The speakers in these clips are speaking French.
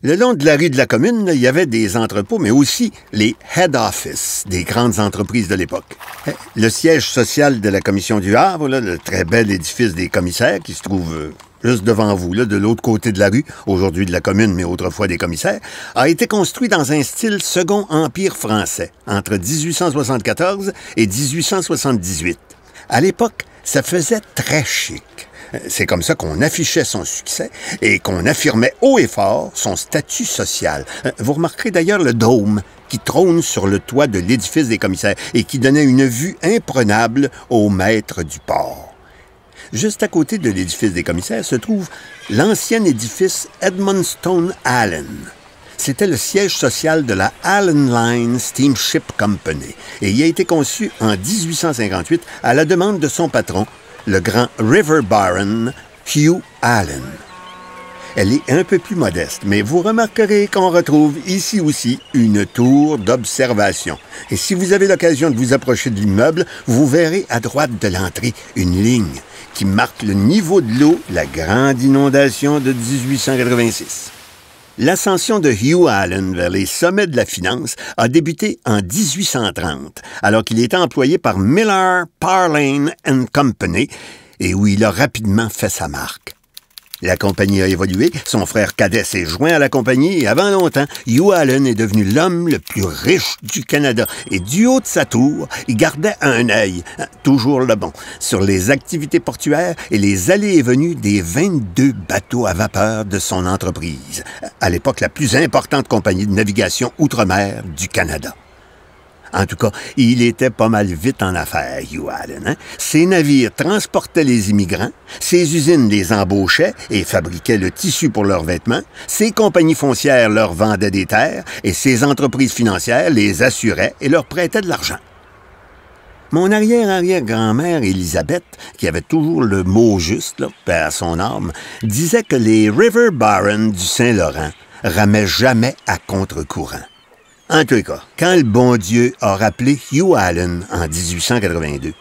Le long de la rue de la Commune, il y avait des entrepôts, mais aussi les head office des grandes entreprises de l'époque. Le siège social de la Commission du Havre, là, le très bel édifice des commissaires qui se trouve juste devant vous, là, de l'autre côté de la rue, aujourd'hui de la Commune, mais autrefois des commissaires, a été construit dans un style Second Empire français, entre 1874 et 1878. À l'époque, ça faisait très chic. C'est comme ça qu'on affichait son succès et qu'on affirmait haut et fort son statut social. Vous remarquerez d'ailleurs le dôme qui trône sur le toit de l'édifice des commissaires et qui donnait une vue imprenable au maître du port. Juste à côté de l'édifice des commissaires se trouve l'ancien édifice Edmundston Allen. C'était le siège social de la Allen Line Steamship Company et il a été conçu en 1858 à la demande de son patron, le grand River Baron Hugh Allen. Elle est un peu plus modeste, mais vous remarquerez qu'on retrouve ici aussi une tour d'observation. Et si vous avez l'occasion de vous approcher de l'immeuble, vous verrez à droite de l'entrée une ligne qui marque le niveau de l'eau, la grande inondation de 1886. L'ascension de Hugh Allen vers les sommets de la finance a débuté en 1830, alors qu'il était employé par Miller, Parlane & Company, et où il a rapidement fait sa marque. La compagnie a évolué, son frère cadet s'est joint à la compagnie et avant longtemps, Hugh Allen est devenu l'homme le plus riche du Canada. Et du haut de sa tour, il gardait un œil, toujours le bon, sur les activités portuaires et les allées et venues des 22 bateaux à vapeur de son entreprise, à l'époque la plus importante compagnie de navigation outre-mer du Canada. En tout cas, il était pas mal vite en affaires, Hugh Allen. Hein? Ses navires transportaient les immigrants, ses usines les embauchaient et fabriquaient le tissu pour leurs vêtements, ses compagnies foncières leur vendaient des terres et ses entreprises financières les assuraient et leur prêtaient de l'argent. Mon arrière-arrière-grand-mère Élisabeth, qui avait toujours le mot juste, là, paix à son âme, disait que les River Barons du Saint-Laurent ramaient jamais à contre-courant. En tout cas, quand le bon Dieu a rappelé Hugh Allen en 1882,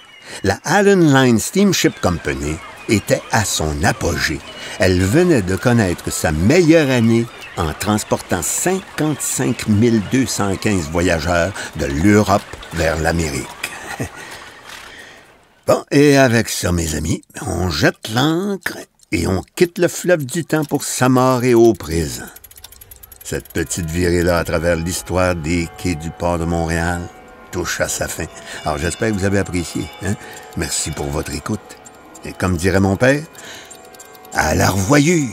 la Allen Line Steamship Company était à son apogée. Elle venait de connaître sa meilleure année en transportant 55 215 voyageurs de l'Europe vers l'Amérique. Bon, et avec ça, mes amis, on jette l'ancre et on quitte le fleuve du temps pour s'amarrer au présent. Cette petite virée-là à travers l'histoire des quais du port de Montréal touche à sa fin. Alors j'espère que vous avez apprécié. Hein? Merci pour votre écoute. Et comme dirait mon père, à la revoyure!